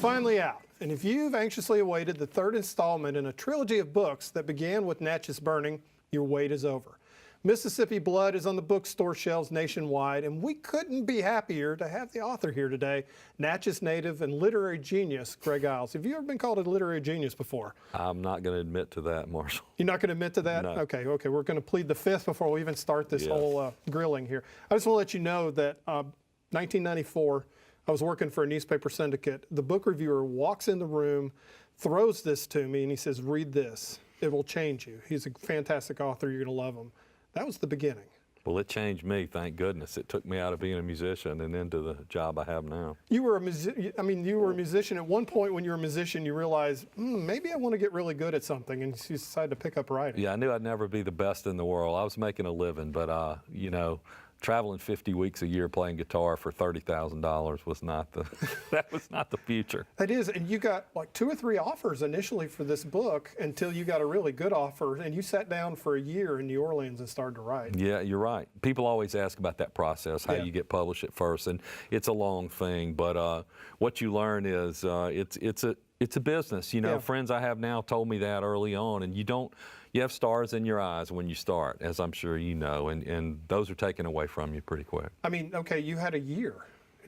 finally out, and if you've anxiously awaited the third installment in a trilogy of books that began with Natchez Burning, your wait is over. Mississippi Blood is on the bookstore shelves nationwide, and we couldn't be happier to have the author here today, Natchez native and literary genius, Greg Iles. Have you ever been called a literary genius before? I'm not going to admit to that, Marshall. You're not going to admit to that? No. Okay. We're going to plead the fifth before we even start this whole grilling here. I just want to let you know that 1994, I was working for a newspaper syndicate. The book reviewer walks in the room, throws this to me, and he says, read this. It will change you. He's a fantastic author. You're going to love him. That was the beginning. Well, it changed me, thank goodness. It took me out of being a musician and into the job I have now. You were a musician. At one point when you were a musician, you realized, maybe I want to get really good at something, and you decided to pick up writing. Yeah, I knew I'd never be the best in the world. I was making a living, but, you know, traveling 50 weeks a year playing guitar for $30,000 was not the, that was not the future. That is, and you got like 2 or 3 offers initially for this book until you got a really good offer, and you sat down for a year in New Orleans and started to write. Yeah, you're right. People always ask about that process, how you get published at first, and it's a long thing, but what you learn is it's a business. You know, friends I have now told me that early on, and you have stars in your eyes when you start, as I'm sure you know, and those are taken away from you pretty quick. I mean, okay, you had a year.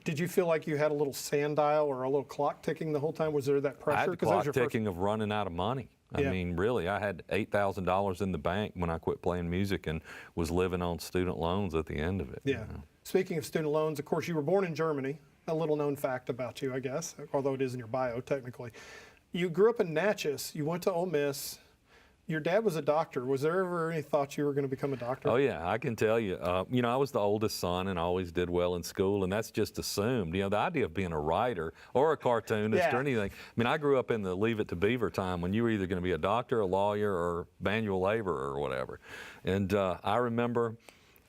Did you feel like you had a little sundial or a little clock ticking the whole time? Was there that pressure? I had the clock ticking of running out of money. I mean, really, I had $8,000 in the bank when I quit playing music and was living on student loans at the end of it. Yeah. You know? Speaking of student loans, of course, you were born in Germany. A little known fact about you, I guess, although it is in your bio technically. You grew up in Natchez. You went to Ole Miss. Your dad was a doctor. Was there ever any thought you were going to become a doctor? Oh, yeah, I can tell you. You know, I was the oldest son and always did well in school, and that's just assumed. You know, the idea of being a writer or a cartoonist or anything. I mean, I grew up in the Leave It to Beaver time when you were either going to be a doctor, a lawyer, or manual laborer or whatever. And I remember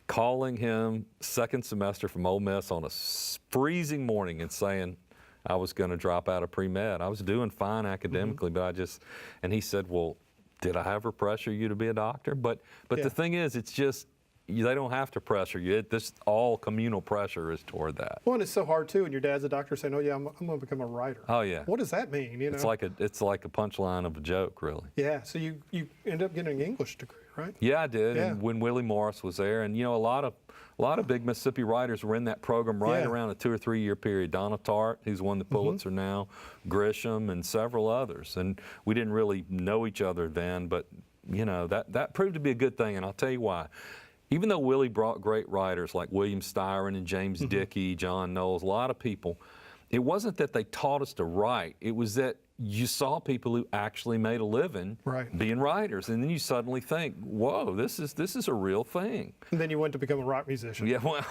calling him second semester from Ole Miss on a freezing morning and saying I was going to drop out of pre-med. I was doing fine academically, but and he said, well, did I ever pressure you to be a doctor? But the thing is, it's just, they don't have to pressure you. All communal pressure is toward that. Well, and it's so hard too, and your dad's a doctor saying, oh yeah, I'm going to become a writer. Oh yeah. What does that mean? You know? It's like a punchline of a joke, really. Yeah, so you end up getting an English degree, right? Yeah, I did, and when Willie Morris was there, and you know, a lot of big Mississippi writers were in that program around a 2 or 3 year period. Donna Tartt, who's won the Pulitzer now, Grisham, and several others. And we didn't really know each other then, but you know, that proved to be a good thing, and I'll tell you why. Even though Willie brought great writers like William Styron and James Dickey, John Knowles, a lot of people, it wasn't that they taught us to write, it was that you saw people who actually made a living being writers, and then you suddenly think, whoa, this is a real thing. And then you went to become a rock musician. Yeah, well,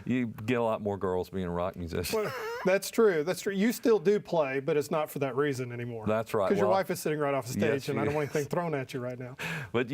you get a lot more girls being a rock musician. Well, that's true. That's true. You still do play, but it's not for that reason anymore. That's right. Because your wife is sitting right off the stage, and I don't want anything thrown at you right now. But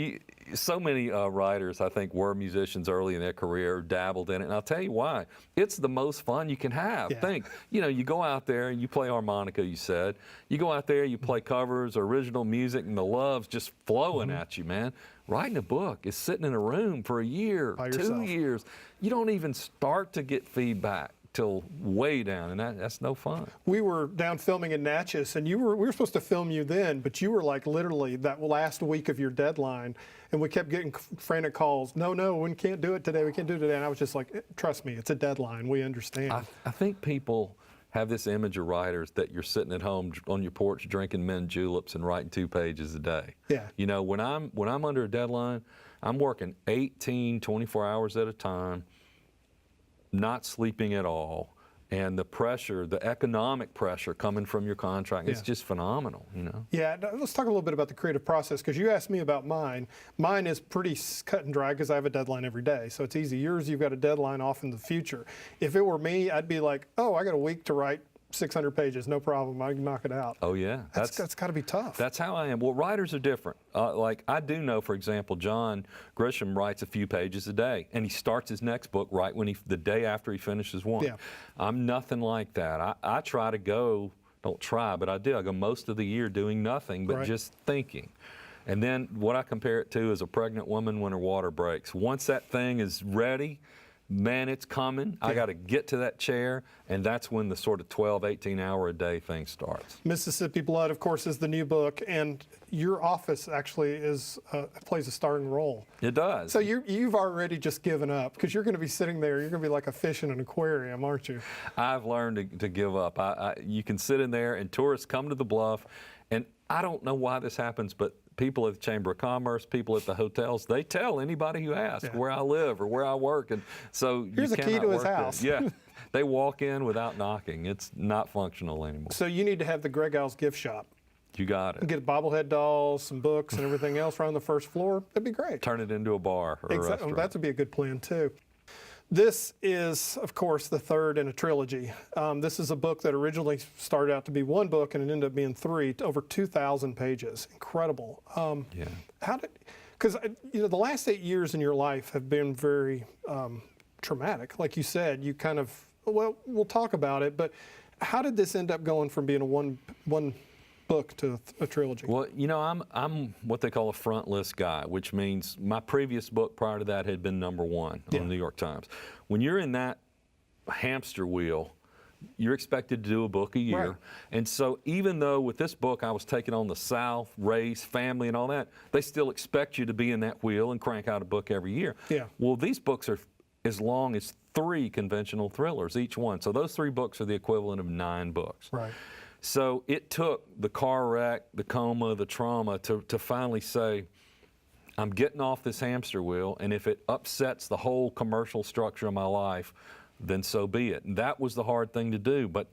so many writers, I think, were musicians early in their career, dabbled in it, and I'll tell you why. It's the most fun you can have. Think, you know, you go out there and you play harmonica, you said. You go out there, you play covers, original music, and the love's just flowing at you, man. Writing a book is sitting in a room for a year, 2 years. You don't even start to get feedback till way down, and that's no fun. We were down filming in Natchez, and we were supposed to film you then, but you were like literally that last week of your deadline, and we kept getting frantic calls. No, we can't do it today. We can't do it today. And I was just like, trust me, it's a deadline. We understand. I think people have this image of writers that you're sitting at home on your porch drinking mint juleps and writing 2 pages a day. Yeah. You know, when I'm under a deadline, I'm working 18, 24 hours at a time, not sleeping at all, and the pressure, the economic pressure coming from your contract, it's just phenomenal, you know? Yeah, let's talk a little bit about the creative process, because you asked me about mine. Mine is pretty cut and dry because I have a deadline every day, so it's easy. Yours, you've got a deadline off in the future. If it were me, I'd be like, oh, I got a week to write 600 pages, no problem, I can knock it out. Oh yeah. That's got to be tough. That's how I am. Well, writers are different. Like I do know, for example, John Grisham writes a few pages a day, and he starts his next book right when the day after he finishes one. Yeah. I'm nothing like that. I try to go, don't try, but I do. I go most of the year doing nothing but just thinking. And then what I compare it to is a pregnant woman when her water breaks. Once that thing is ready, man, it's coming. I got to get to that chair, and that's when the sort of 12, 18-hour-a-day thing starts. Mississippi Blood, of course, is the new book, and your office actually plays a starring role. It does. So you've already just given up, because you're going to be sitting there, you're going to be like a fish in an aquarium, aren't you? I've learned to give up. You can sit in there, and tourists come to the Bluff, and I don't know why this happens, but people at the Chamber of Commerce, people at the hotels, they tell anybody who asks where I live or where I work. And so here's the key to his house. Yeah, they walk in without knocking. It's not functional anymore. So you need to have the Greg Iles gift shop. You got it. Get bobblehead dolls, some books, and everything else right on the first floor. That'd be great. Turn it into a bar or a restaurant. That would be a good plan, too. This is, of course, the third in a trilogy. This is a book that originally started out to be one book, and it ended up being three, over 2,000 pages. Incredible. Yeah. Because the last 8 years in your life have been very traumatic. Like you said, you kind of, well, we'll talk about it, but how did this end up going from being a one book to a trilogy? Well, I'm what they call a front list guy, which means my previous book prior to that had been #1 on the New York Times. When you're in that hamster wheel, you're expected to do a book a year. Right. And so even though with this book I was taking on the South, race, family, and all that, they still expect you to be in that wheel and crank out a book every year. Yeah. Well, these books are as long as 3 conventional thrillers, each one. So those 3 books are the equivalent of 9 books. Right. So it took the car wreck, the coma, the trauma to finally say, I'm getting off this hamster wheel, and if it upsets the whole commercial structure of my life, then so be it. And that was the hard thing to do. But,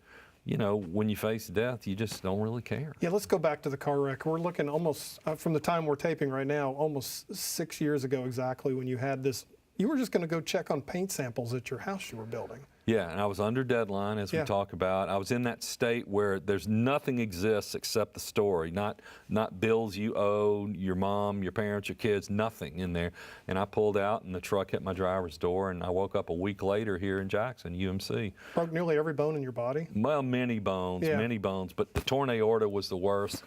when you face death, you just don't really care. Yeah, let's go back to the car wreck. We're looking almost, from the time we're taping right now, almost 6 years ago exactly when you had this. You were just going to go check on paint samples at your house you were building. Yeah, and I was under deadline, as we talk about. I was in that state where there's nothing exists except the story, not bills you owe, your mom, your parents, your kids, nothing in there. And I pulled out, and the truck hit my driver's door, and I woke up a week later here in Jackson, UMC. Broke nearly every bone in your body? Well, many bones, but the torn aorta was the worst.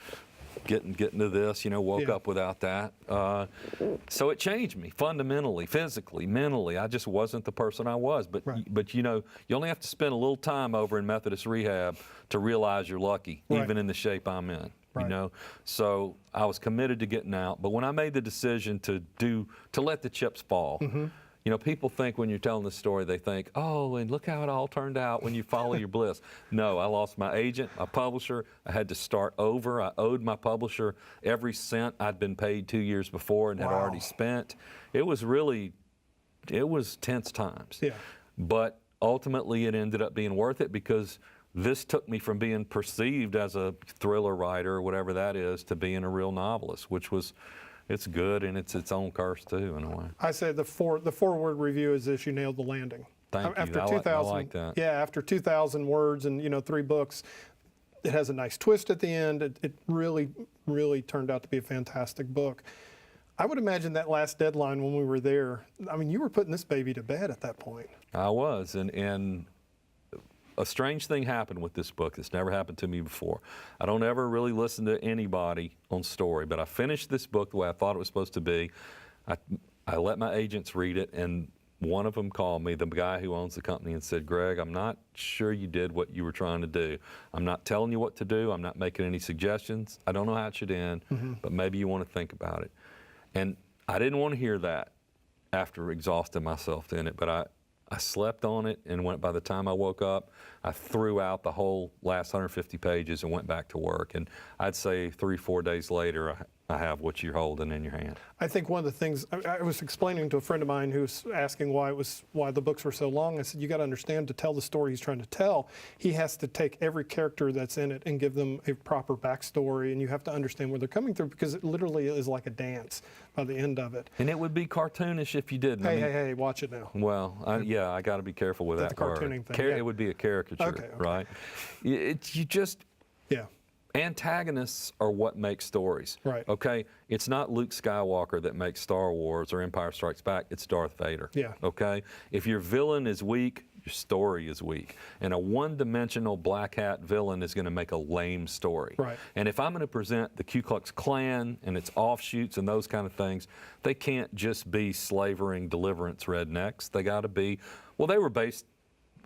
Getting to this, woke up without that. So it changed me fundamentally, physically, mentally. I just wasn't the person I was. But you only have to spend a little time over in Methodist rehab to realize you're lucky, even in the shape I'm in. Right. So I was committed to getting out. But when I made the decision to let the chips fall. People think when you're telling this story, they think, oh, and look how it all turned out when you follow your bliss. No, I lost my agent, my publisher. I had to start over. I owed my publisher every cent I'd been paid 2 years before and had already spent. It was tense times. Yeah. But ultimately, it ended up being worth it because this took me from being perceived as a thriller writer or whatever that is to being a real novelist, which was... It's good, and it's its own curse, too, in a way. I say the forward review is this: you nailed the landing. Thank you. I like that. Yeah, after 2,000 words and 3 books, it has a nice twist at the end. It really, really turned out to be a fantastic book. I would imagine that last deadline when we were there, I mean, you were putting this baby to bed at that point. I was, and a strange thing happened with this book that's never happened to me before. I don't ever really listen to anybody on story, but I finished this book the way I thought it was supposed to be. I let my agents read it, and one of them called me, the guy who owns the company, and said, Greg, I'm not sure you did what you were trying to do. I'm not telling you what to do. I'm not making any suggestions. I don't know how it should end, but maybe you want to think about it. And I didn't want to hear that after exhausting myself in it, but I slept on it, and by the time I woke up, I threw out the whole last 150 pages and went back to work. And I'd say 3-4 days later, I have what you're holding in your hand. I think one of the things, I was explaining to a friend of mine who was asking why the books were so long. I said, you got to understand, to tell the story he's trying to tell, he has to take every character that's in it and give them a proper backstory, and you have to understand where they're coming through, because it literally is like a dance by the end of it. And it would be cartoonish if you didn't. Hey, watch it now. Well, I got to be careful with that the cartooning word. thing. It would be a caricature, right? You just... Yeah. Antagonists are what make stories. Right. Okay? It's not Luke Skywalker that makes Star Wars or Empire Strikes Back. It's Darth Vader. Yeah. Okay? If your villain is weak, your story is weak. And a one-dimensional black hat villain is going to make a lame story. Right. And if I'm going to present the Ku Klux Klan and its offshoots and those kind of things, they can't just be slavering deliverance rednecks. They got to be, well, they were based,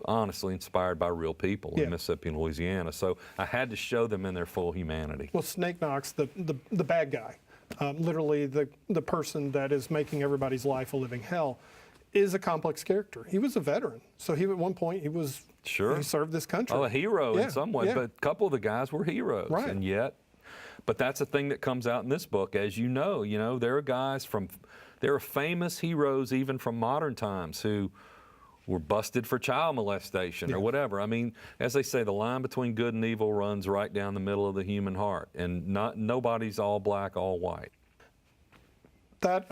honestly, inspired by real people in Mississippi and Louisiana. So I had to show them in their full humanity. Well, Snake Knox, the bad guy, literally the person that is making everybody's life a living hell, is a complex character. He was a veteran, so he at one point he was he served this country. Oh, a hero in some way, but a couple of the guys were heroes, right. And yet, but that's a thing that comes out in this book, as you know. You know, there are guys there are famous heroes even from modern times who were busted for child molestation or whatever. I mean, as they say, the line between good and evil runs right down the middle of the human heart, and nobody's all black, all white. That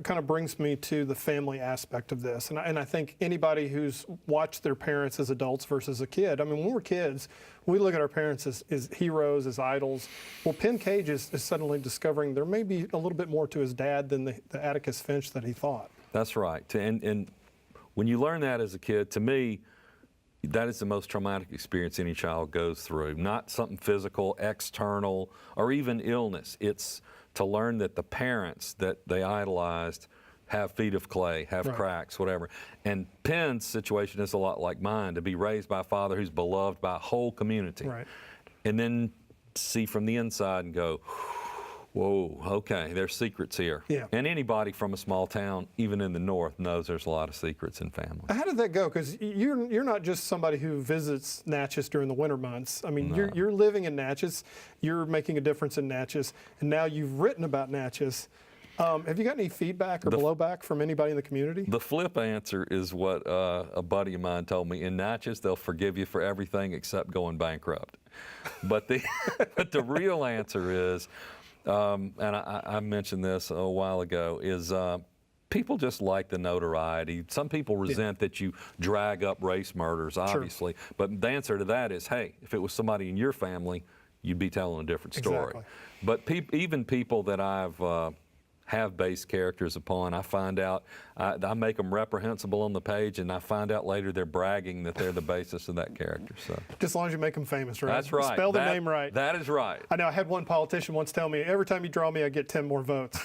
kind of brings me to the family aspect of this, and I think anybody who's watched their parents as adults versus a kid. I mean, when we're kids, we look at our parents as heroes, as idols. Well, Penn Cage is suddenly discovering there may be a little bit more to his dad than the Atticus Finch that he thought. That's right, and when you learn that as a kid, to me, that is the most traumatic experience any child goes through. Not something physical, external, or even illness. It's to learn that the parents that they idolized have feet of clay, have cracks, whatever. And Penn's situation is a lot like mine, to be raised by a father who's beloved by a whole community. Right. And then see from the inside and go, whoa, okay, there's secrets here. Yeah. And anybody from a small town, even in the north, knows there's a lot of secrets in family. How did that go? Because you're not just somebody who visits Natchez during the winter months. I mean, you're living in Natchez, you're making a difference in Natchez, and now you've written about Natchez. Have you got any feedback or blowback from anybody in the community? The flip answer is what a buddy of mine told me. In Natchez, they'll forgive you for everything except going bankrupt. But the real answer is, and I mentioned this a while ago, is people just like the notoriety. Some people resent that you drag up race murders, obviously. Sure. But the answer to that is, hey, if it was somebody in your family, you'd be telling a different story. Exactly. But even people that have based characters upon, I find out, I make them reprehensible on the page, and I find out later they're bragging that they're the basis of that character. So just as long as you make them famous, right? That's right. Spell the name right. That is right. I know I had one politician once tell me, every time you draw me, I get 10 more votes.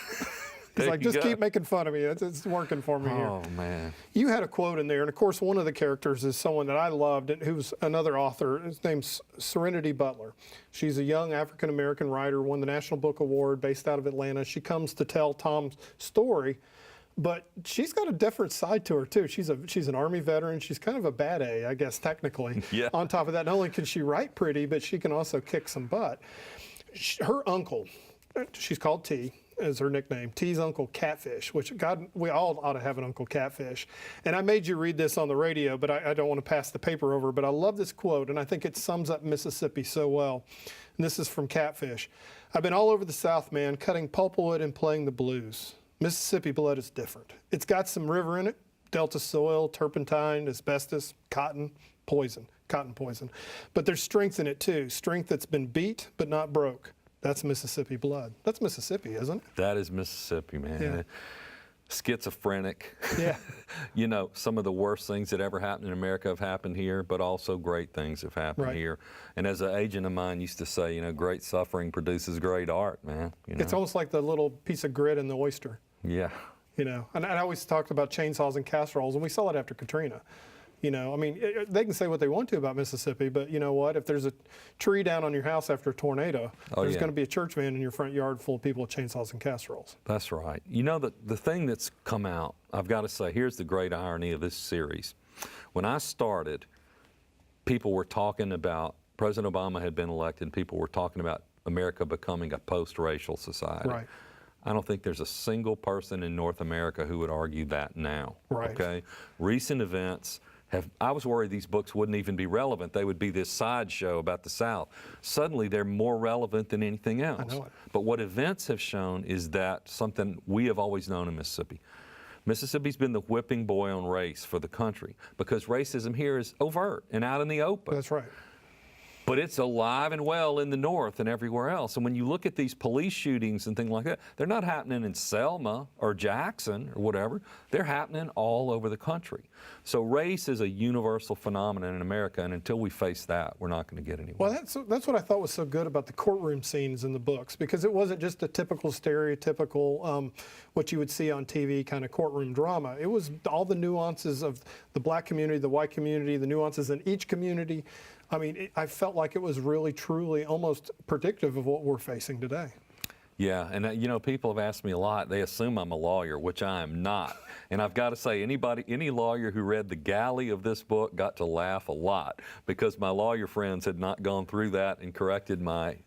He's like, just keep making fun of me. It's working for me here. Oh, man. You had a quote in there, and of course, one of the characters is someone that I loved, and who's another author. His name's Serenity Butler. She's a young African-American writer, won the National Book Award, based out of Atlanta. She comes to tell Tom's story, but she's got a different side to her, too. She's an Army veteran. She's kind of a bad A, I guess, technically. Yeah. On top of that, not only can she write pretty, but she can also kick some butt. Her uncle, she's called T, is her nickname, T's Uncle Catfish, which, God, we all ought to have an Uncle Catfish. And I made you read this on the radio, but I don't want to pass the paper over, but I love this quote, and I think it sums up Mississippi so well. And this is from Catfish. I've been all over the South, man, cutting pulpwood and playing the blues. Mississippi blood is different. It's got some river in it, Delta soil, turpentine, asbestos, cotton poison. But there's strength in it, too, strength that's been beat but not broke. That's Mississippi blood. That's Mississippi, isn't it? That is Mississippi, man. Yeah. Schizophrenic. Yeah. You know, some of the worst things that ever happened in America have happened here, but also great things have happened here. And as an agent of mine used to say, you know, great suffering produces great art, man. You know? It's almost like the little piece of grit in the oyster. Yeah. You know, and I always talked about chainsaws and casseroles, and we saw it after Katrina. You know, I mean, they can say what they want to about Mississippi, but you know what? If there's a tree down on your house after a tornado, there's going to be a church van in your front yard full of people with chainsaws and casseroles. That's right. You know, the thing that's come out, I've got to say, here's the great irony of this series. When I started, people were talking about, President Obama had been elected, and people were talking about America becoming a post-racial society. Right. I don't think there's a single person in North America who would argue that now. Right. Okay? Recent events I was worried these books wouldn't even be relevant. They would be this sideshow about the South. Suddenly, they're more relevant than anything else. I know it. But what events have shown is that something we have always known in Mississippi. Mississippi's been the whipping boy on race for the country because racism here is overt and out in the open. That's right. But it's alive and well in the North and everywhere else. And when you look at these police shootings and things like that, they're not happening in Selma or Jackson or whatever. They're happening all over the country. So race is a universal phenomenon in America, and until we face that, we're not going to get anywhere. Well, that's what I thought was so good about the courtroom scenes in the books, because it wasn't just a typical, stereotypical, what you would see on TV kind of courtroom drama. It was all the nuances of the black community, the white community, the nuances in each community. I mean, I felt like it was really, truly almost predictive of what we're facing today. Yeah, and you know, people have asked me a lot. They assume I'm a lawyer, which I am not. And I've got to say, any lawyer who read the galley of this book got to laugh a lot, because my lawyer friends had not gone through that and corrected my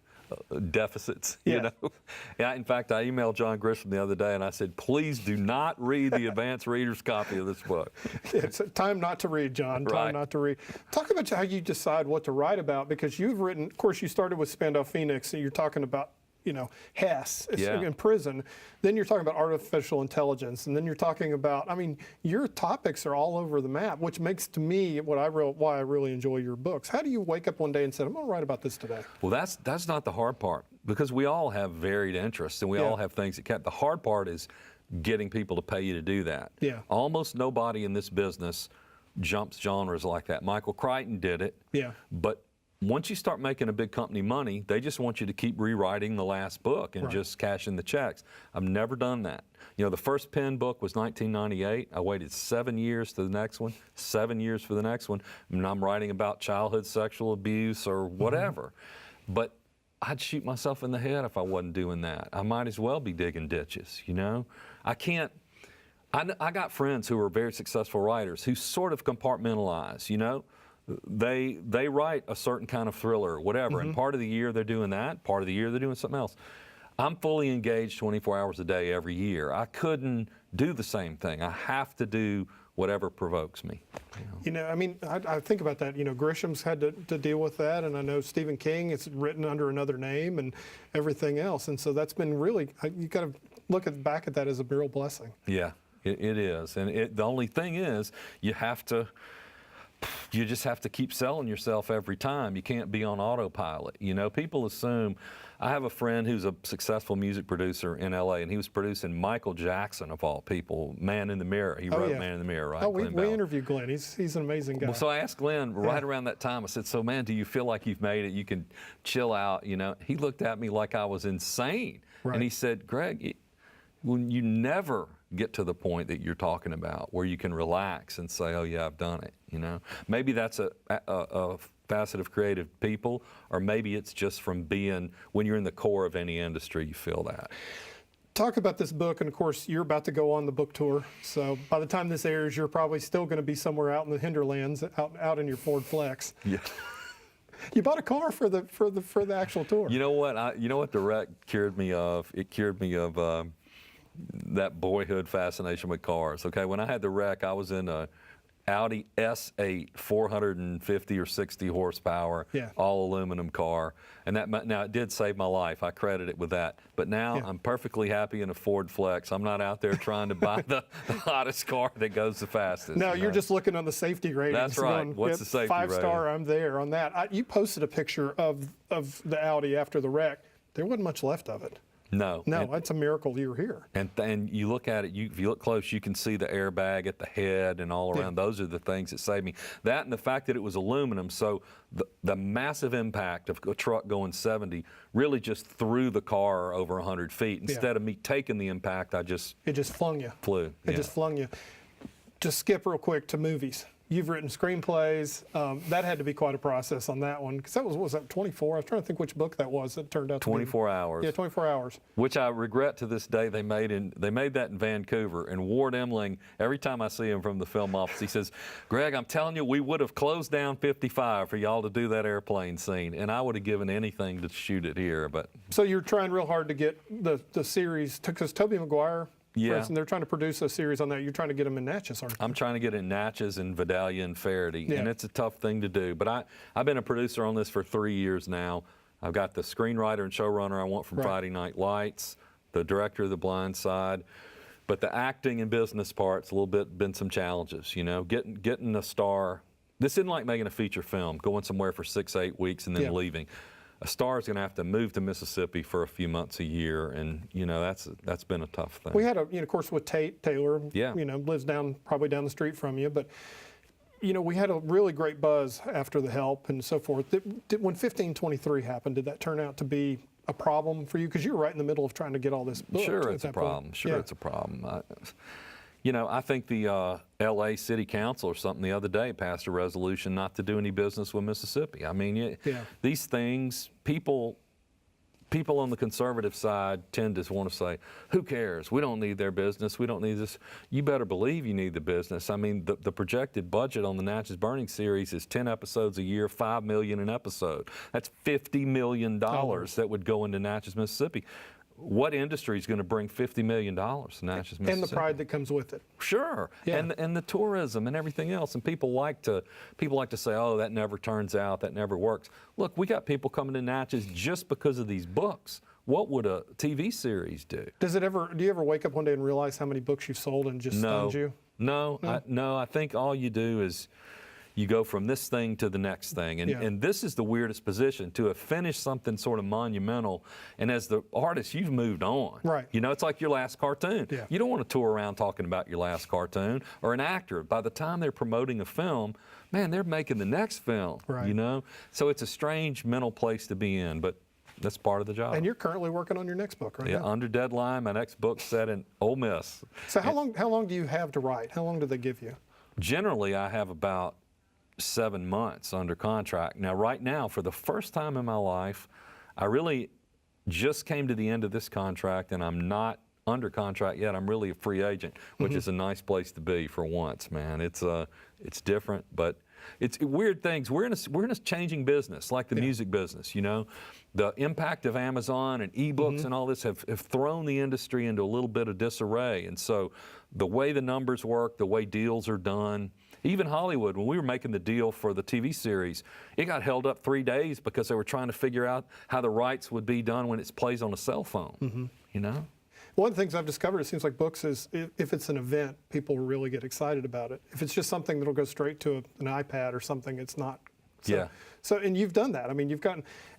deficits, you know. Yeah, in fact, I emailed John Grisham the other day and I said, please do not read the advanced reader's copy of this book. It's time not to read, John. Time not to read. Talk about how you decide what to write about, because you've written, of course, you started with Spandau Phoenix, and you're talking about, you know, Hess in prison. Then you're talking about artificial intelligence, and then you're talking about, I mean, your topics are all over the map, which makes to me why I really enjoy your books. How do you wake up one day and say, I'm going to write about this today? Well, that's not the hard part, because we all have varied interests and we all have things that count. The hard part is getting people to pay you to do that. Yeah. Almost nobody in this business jumps genres like that. Michael Crichton did it. Yeah. But once you start making a big company money, they just want you to keep rewriting the last book and just cash in the checks. I've never done that. You know, the first pen book was 1998. I waited 7 years to the next one, 7 years for the next one, and I'm writing about childhood sexual abuse or whatever. But I'd shoot myself in the head if I wasn't doing that. I might as well be digging ditches, you know? I can't. I got friends who are very successful writers who sort of compartmentalize, you know? They write a certain kind of thriller or whatever, and part of the year they're doing that, part of the year they're doing something else. I'm fully engaged 24 hours a day every year. I couldn't do the same thing. I have to do whatever provokes me. You know, I mean, I think about that. You know, Grisham's had to deal with that, and I know Stephen King is written under another name and everything else, and so that's been really, you got to look back at that as a real blessing. Yeah, it is, and the only thing is you just have to keep selling yourself every time. You can't be on autopilot. You know, people assume. I have a friend who's a successful music producer in LA, and he was producing Michael Jackson, of all people, Man in the Mirror. He wrote Man in the Mirror, right? Oh, we interviewed Glenn. He's an amazing guy. Well, so I asked Glenn right around that time, I said, so man, do you feel like you've made it? You can chill out, you know? He looked at me like I was insane. And he said, Greg, when you never get to the point that you're talking about where you can relax and say, oh yeah, I've done it, you know? Maybe that's a facet of creative people, or maybe it's just from being, when you're in the core of any industry, you feel that. Talk about this book, and of course you're about to go on the book tour, so by the time this airs, you're probably still going to be somewhere out in the hinterlands, out in your Ford Flex. Yeah. You bought a car for the actual tour. You know what? You know what the wreck cured me of? It cured me of that boyhood fascination with cars. Okay, when I had the wreck, I was in a Audi S8, 450 or 60 horsepower, all aluminum car, and now it did save my life. I credit it with that. But now I'm perfectly happy in a Ford Flex. I'm not out there trying to buy the hottest car that goes the fastest. No, you're just looking on the safety ratings. That's right. What's the safety rating? 5-star. I'm there on that. You posted a picture of the Audi after the wreck. There wasn't much left of it. No. No, it's a miracle you're here. And you look at it, if you look close, you can see the airbag at the head and all around. Those are the things that saved me. That and the fact that it was aluminum, so the massive impact of a truck going 70 really just threw the car over 100 feet. Instead of me taking the impact, it just flung you. Flew. It just flung you. Just skip real quick to movies. You've written screenplays. That had to be quite a process on that one, because that was that 24? I was trying to think which book that was that turned out to be. 24 hours. Yeah, 24 hours. Which I regret to this day. They made that in Vancouver. And Ward Emling, every time I see him from the film office, he says, Greg, I'm telling you, we would have closed down 55 for y'all to do that airplane scene. And I would have given anything to shoot it here. But so you're trying real hard to get the series, because Tobey Maguire, for instance, they're trying to produce a series on that. You're trying to get them in Natchez, aren't you? I'm trying to get in Natchez and Vidalia and Faraday, and it's a tough thing to do. But I've been a producer on this for 3 years now. I've got the screenwriter and showrunner I want from Friday Night Lights, the director of The Blind Side. But the acting and business part's a little bit been some challenges, you know. Getting a star this isn't like making a feature film, going somewhere for 6, 8 weeks and then leaving. A star is going to have to move to Mississippi for a few months a year, and that's been a tough thing. We had of course, with Tate Taylor, Yeah. Lives probably down the street from you, but we had a really great buzz after The Help and so forth. When 1523 happened, did that turn out to be a problem for you? Because you were right in the middle of trying to get all this booked. Sure, it's a problem. Sure, it's a problem. I think the L.A. City Council or something the other day passed a resolution not to do any business with Mississippi. I mean, these things, people on the conservative side tend to want to say, who cares? We don't need their business. We don't need this. You better believe you need the business. I mean, the projected budget on the Natchez Burning series is 10 episodes a year, $5 million an episode. That's $50 million that would go into Natchez, Mississippi. What industry is going to bring $50 million to Natchez, Mississippi? And the pride that comes with it. Sure, and the tourism and everything else. And people like to say, oh, that never turns out, that never works. Look, we got people coming to Natchez just because of these books. What would a TV series do? Do you ever wake up one day and realize how many books you've sold and just stunned you? No. I think all you do is you go from this thing to the next thing. And this is the weirdest position, to have finished something sort of monumental, and as the artist, you've moved on. Right. It's like your last cartoon. Yeah. You don't want to tour around talking about your last cartoon. Or an actor, by the time they're promoting a film, man, they're making the next film. Right. So it's a strange mental place to be in, but that's part of the job. And you're currently working on your next book, right? Yeah, under deadline. My next book's set in Ole Miss. So how long do you have to write? How long do they give you? Generally, I have about 7 months under contract. Now, right now, for the first time in my life, I really just came to the end of this contract, and I'm not under contract yet. I'm really a free agent, which is a nice place to be for once, man. It's different, but it's weird things. We're in a changing business, like the music business. The impact of Amazon and ebooks and all this have thrown the industry into a little bit of disarray, and so the way the numbers work, the way deals are done. Even Hollywood, when we were making the deal for the TV series, it got held up 3 days because they were trying to figure out how the rights would be done when it plays on a cell phone. One of the things I've discovered, it seems like books is, if it's an event, people really get excited about it. If it's just something that'll go straight to an iPad or something, it's not. So, and you've done that. I mean,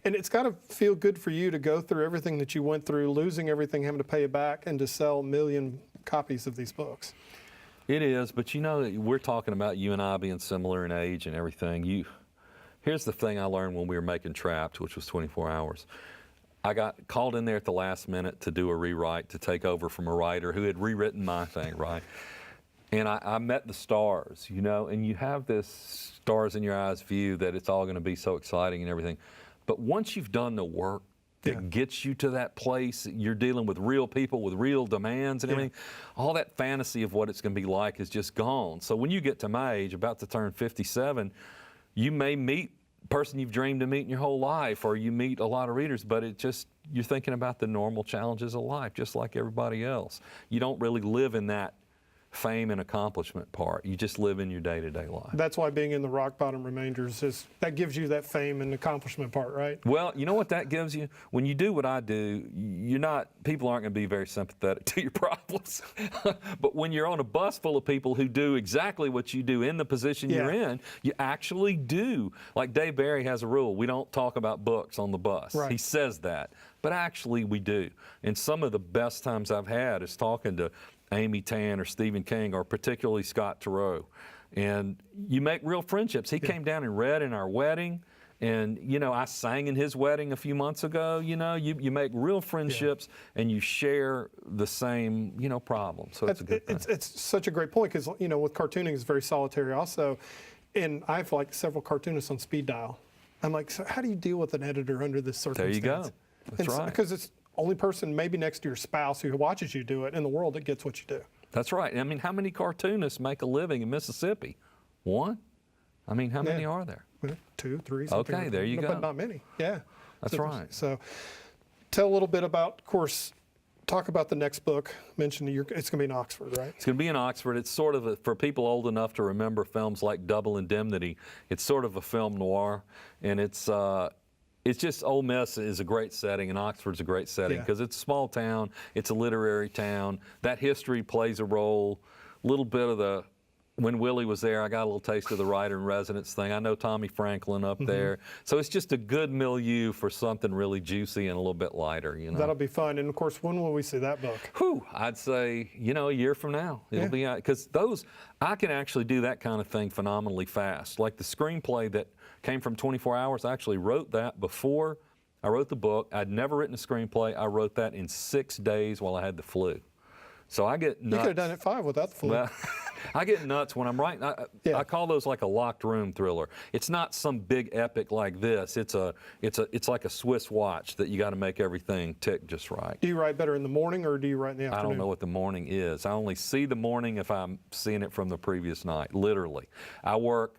and it's got to feel good for you to go through everything that you went through, losing everything, having to pay it back, and to sell 1 million copies of these books. It is, but we're talking about you and I being similar in age and everything. Here's the thing I learned when we were making Trapped, which was 24 hours. I got called in there at the last minute to do a rewrite, to take over from a writer who had rewritten my thing, right? And I met the stars, and you have this stars in your eyes view that it's all going to be so exciting and everything. But once you've done the work that gets you to that place, you're dealing with real people with real demands and everything, all that fantasy of what it's going to be like is just gone. So when you get to my age, about to turn 57, you may meet a person you've dreamed of meeting your whole life, or you meet a lot of readers, but you're thinking about the normal challenges of life, just like everybody else. You don't really live in that fame and accomplishment part. You just live in your day-to-day life. That's why being in the rock bottom remainders that gives you that fame and accomplishment part, right? Well, you know what that gives you? When you do what I do, people aren't going to be very sympathetic to your problems. But when you're on a bus full of people who do exactly what you do in the position you're in, you actually do. Like Dave Barry has a rule, we don't talk about books on the bus. Right. He says that, but actually we do. And some of the best times I've had is talking to Amy Tan or Stephen King, or particularly Scott Turow. And you make real friendships. He came down and read in our wedding, and I sang in his wedding a few months ago. You make real friendships, and you share the same problems. So it's a good thing. It's such a great point, because with cartooning, it's very solitary also. And I have like several cartoonists on speed dial. I'm like, so how do you deal with an editor under this circumstance? There you go. That's right. Because it's only person maybe next to your spouse who watches you do it in the world that gets what you do. That's right. I mean, how many cartoonists make a living in Mississippi? One? I mean, how many are there? 2, 3. Okay, there you go. But not many. Yeah. That's right. So tell a little bit about, of course, talk about the next book. Mention it's going to be in Oxford, right? It's going to be in Oxford. It's sort of, for people old enough to remember films like Double Indemnity, it's sort of a film noir, and it's just, Ole Miss is a great setting, and Oxford's a great setting, because it's a small town, it's a literary town. That history plays a role, a little bit of the when Willie was there, I got a little taste of the writer in residence thing. I know Tommy Franklin up there. So it's just a good milieu for something really juicy and a little bit lighter, you know. That'll be fun. And of course, when will we see that book? Whew, I'd say, you know, a year from now. It'll be out. Because I can actually do that kind of thing phenomenally fast. Like the screenplay that came from 24 Hours, I actually wrote that before I wrote the book. I'd never written a screenplay. I wrote that in 6 days while I had the flu. So I get nuts. You could have done it 5 without the flu. Well, I get nuts when I'm writing. I call those like a locked room thriller. It's not some big epic like this. It's like a Swiss watch that you got to make everything tick just right. Do you write better in the morning or do you write in the afternoon? I don't know what the morning is. I only see the morning if I'm seeing it from the previous night, literally. I work,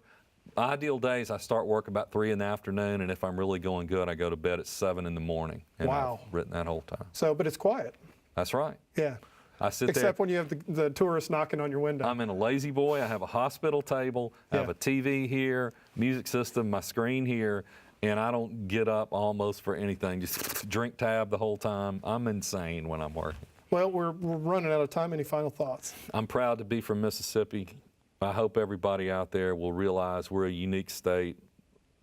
ideal days, I start work about 3 in the afternoon, and if I'm really going good, I go to bed at 7 in the morning. And wow. I've written that whole time. So, but it's quiet. That's right. Yeah. I sit Except there. when you have the tourists knocking on your window. I'm in a lazy boy. I have a hospital table. I have a TV here, music system, my screen here, and I don't get up almost for anything. Just drink tab the whole time. I'm insane when I'm working. Well, we're running out of time. Any final thoughts? I'm proud to be from Mississippi. I hope everybody out there will realize we're a unique state,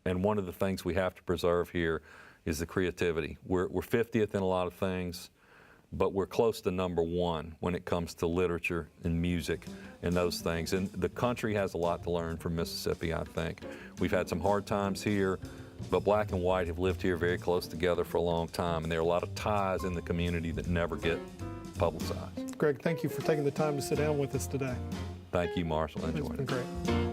and one of the things we have to preserve here is the creativity. We're 50th in a lot of things, but we're close to #1 when it comes to literature and music and those things. And the country has a lot to learn from Mississippi, I think. We've had some hard times here, but black and white have lived here very close together for a long time, and there are a lot of ties in the community that never get publicized. Greg, thank you for taking the time to sit down with us today. Thank you, Marshall. I enjoyed it. It's been great.